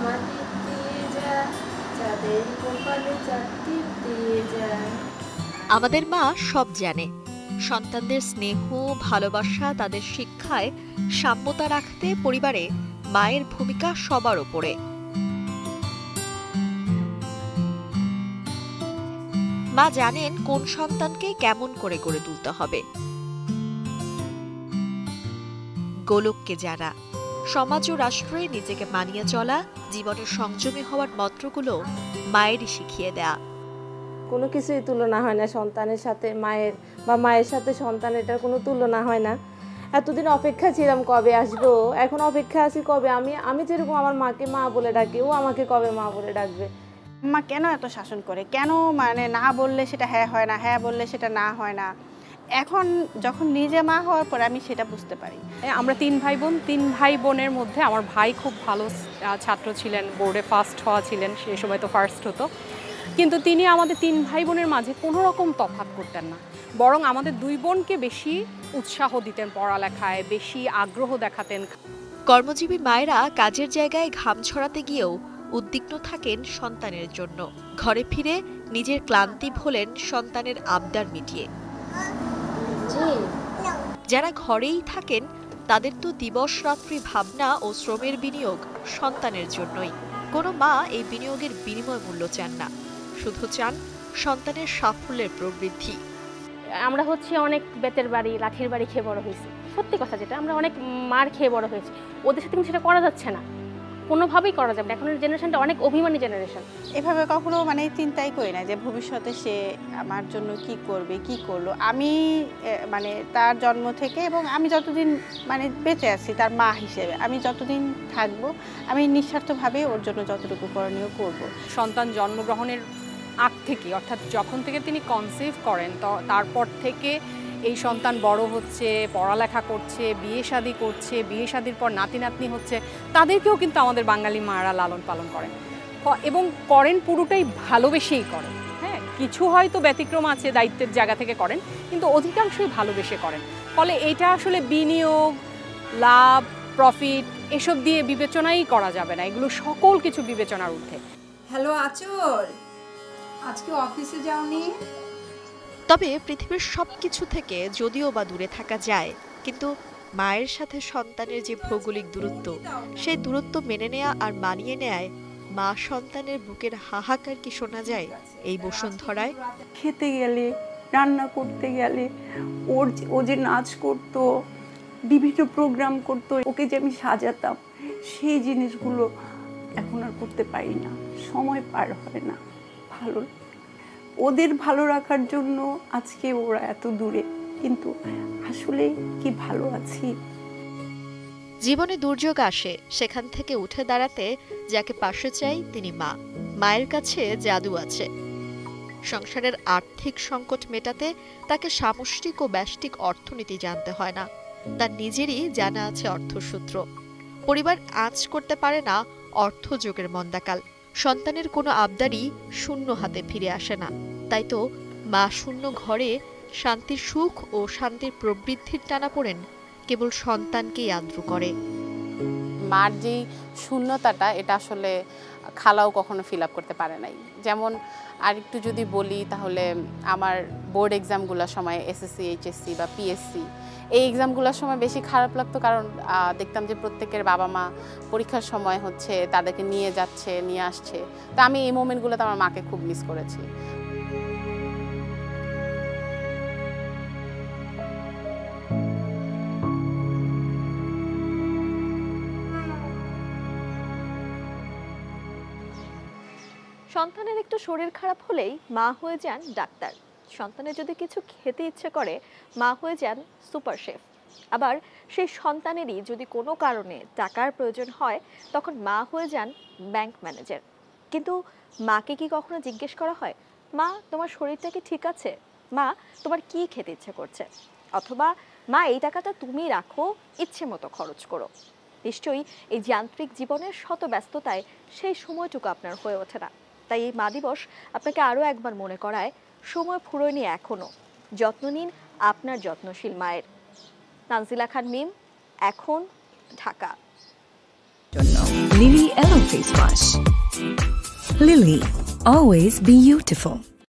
মাটিতে যা চাঁদের কপালে চাঁদটিতে যা। আমাদের মা সব জানে। সন্তানদের স্নেহ, ভালোবাসা, তাদের শিক্ষায় সাম্যতা রাখতে পরিবারে মায়ের ভূমিকা সবার উপরে। মা জানেন কোন সন্তানকে কেমন করে গড়ে তুলতে হবে। গোলককে যারা সমাজ ও রাষ্ট্রে নিজেকে মানিয়ে চলা, জীবনের সংযমী হওয়ার মন্ত্রগুলো মায়েরই শিখিয়ে দেয়া। কোনো কিছুই তুলনা হয় না সন্তানের সাথে মায়ের, বা মায়ের সাথে সন্তান, এটার কোনো তুলনা হয় না। এতদিন অপেক্ষা ছিলাম কবে আসবো, এখন অপেক্ষা আছি কবে আমি যেরকম আমার মাকে মা বলে ডাকি, ও আমাকে কবে মা বলে ডাকবে। মা কেন এত শাসন করে, কেন মানে না বললে সেটা হ্যাঁ হয় না, হ্যাঁ বললে সেটা না হয় না। এখন যখন নিজে মা হওয়ার পর আমি সেটা বুঝতে পারি। আমরা 3 ভাই বোন, 3 ভাই বোনের মধ্যে আমার ভাই খুব ভালো ছাত্র ছিলেন, বোর্ডে ফার্স্ট হওয়া ছিলেন, সেই সময় তো ফার্স্ট হতো। কিন্তু তিনি আমাদের 3 ভাই বোনের মাঝে কোনো রকম তফাৎ করতেন না, বরং আমাদের 2 বোনকে বেশি উৎসাহ দিতেন পড়ালেখায়, বেশি আগ্রহ দেখাতেন। কর্মজীবী মায়েরা কাজের জায়গায় ঘাম ছড়াতে গিয়েও উদ্বিগ্ন থাকেন সন্তানের জন্য। ঘরে ফিরে নিজের ক্লান্তি ভোলেন সন্তানের আবদার মিটিয়ে। যারা ঘরেই থাকেন তাদের তো দিবস রাত্রি ভাবনা ও শ্রমের বিনিয়োগ সন্তানের জন্যই। কোনো মা এই বিনিয়োগের বিনিময় মূল্য চান না, শুধু চান সন্তানের সাফল্যের প্রবৃদ্ধি। আমরা হচ্ছে অনেক বেতের বাড়ি, লাঠির বাড়ি খেয়ে বড় হয়েছি। সত্যি কথা যেটা, আমরা অনেক মার খেয়ে বড় হয়েছি। ওদের সাথে কিন্তু সেটা করা যাচ্ছে না, কোনোভাবেই করা যাবে না। এখনের জেনারেশনটা অনেক অভিমানী জেনারেশন। এভাবে কখনো মানে চিন্তাই করি না যে ভবিষ্যতে সে আমার জন্য কি করবে, কি করলো। আমি মানে তার জন্ম থেকে এবং আমি যতদিন মানে বেঁচে আছি তার মা হিসেবে, আমি যতদিন থাকবো আমি নিঃস্বার্থভাবে ওর জন্য যতটুকু করণীয় করব। সন্তান জন্মগ্রহণের আগ থেকে, অর্থাৎ যখন থেকে তিনি কনসিভ করেন তারপর থেকে এই সন্তান বড় হচ্ছে, পড়ালেখা করছে, বিয়ে শাদী করছে, বিয়ে শাদীর পর নাতি নাতনি হচ্ছে, তাদেরকেও কিন্তু আমাদের বাঙালি মায়েরা লালন পালন করেন এবং করেন পুরোটাই ভালোবেসেই করেন। হ্যাঁ, কিছু হয়তো ব্যতিক্রম আছে, দায়িত্বের জায়গা থেকে করেন, কিন্তু অধিকাংশই ভালোবেসে করেন। ফলে এটা আসলে বিনিয়োগ, লাভ, প্রফিট এসব দিয়ে বিবেচনাই করা যাবে না, এগুলো সকল কিছু বিবেচনার ঊর্ধ্বে। হ্যালো আচল, আজকে অফিসে যাওনি? তবে পৃথিবীর সবকিছু থেকে যদিও বা দূরে থাকা যায়, কিন্তু মায়ের সাথে সন্তানের যে ভৌগোলিক দূরত্ব, সেই দূরত্ব মেনে নেয়া আর মানিয়ে নেয় মা সন্তানের বুকের হাহাকার কি শোনা যায় এই বসুন্ধরায়। খেতে গেলে, রান্না করতে গেলে, ও যে নাচ করতো, বিভিন্ন প্রোগ্রাম করতো, ওকে যে আমি সাজাতাম, সেই জিনিসগুলো এখন আর করতে পারি না, সময় পার হয় না। ভালো, ওদের ভালো রাখার জন্য আজকে ওরা এত দূরে, কিন্তু আসলে কি ভালো আছি। জীবনে দুর্যোগ আসে, সেখান থেকে উঠে দাঁড়াতে যাকে পাশে চাই তিনি মা। মায়ের কাছে জাদু আছে। সংসারের আর্থিক সংকট মেটাতে তাকে সামষ্টিক ও ব্যষ্টিক অর্থনীতি জানতে হয় না, তার নিজেরই জানা আছে অর্থসূত্র। পরিবার আঁচ করতে পারে না অর্থযোগের মন্দাকাল। সন্তানের কোনো আবদারই শূন্য হাতে ফিরে আসে না। তাই তো মা শূন্য ঘরে শান্তির সুখ ও শান্তির প্রবৃদ্ধির টানাপোড়েন কেবল সন্তানকেই আর্দ্র করে। মার যেই শূন্যতাটা, এটা আসলে খালাও কখনো ফিল আপ করতে পারে নাই। যেমন আরেকটু যদি বলি, তাহলে আমার বোর্ড এক্সামগুলোর সময় এসএসসি, এইচএসসি বা পিএসসি, এই এক্সামগুলোর সময় বেশি খারাপ লাগতো, কারণ দেখতাম যে প্রত্যেকের বাবা মা পরীক্ষার সময় হচ্ছে তাদেরকে নিয়ে যাচ্ছে, নিয়ে আসছে। তো আমি এই মোমেন্টগুলোতে আমার মাকে খুব মিস করেছি। সন্তানের একটু শরীর খারাপ হলেই মা হয়ে যান ডাক্তার। সন্তানের যদি কিছু খেতে ইচ্ছে করে মা হয়ে যান সুপার শেফ। আবার সেই সন্তানেরই যদি কোনো কারণে টাকার প্রয়োজন হয় তখন মা হয়ে যান ব্যাংক ম্যানেজার। কিন্তু মাকে কি কখনো জিজ্ঞেস করা হয়, মা তোমার শরীরটা কি ঠিক আছে, মা তোমার কি খেতে ইচ্ছে করছে, অথবা মা এই টাকাটা তুমি রাখো, ইচ্ছে মতো খরচ করো? নিশ্চয়ই এই যান্ত্রিক জীবনের শত ব্যস্ততায় সেই সময়টুকু আপনার হয়ে ওঠে না। তাই এই মা দিবস আপনাকে আরও একবার মনে করায় সময় ফুরোয়নি এখনো। যত্ন নিন আপনার যত্নশীল মায়ের। তানজিলা খান মিম, এখন, Dhaka. Lily face wash. Lily, always beautiful.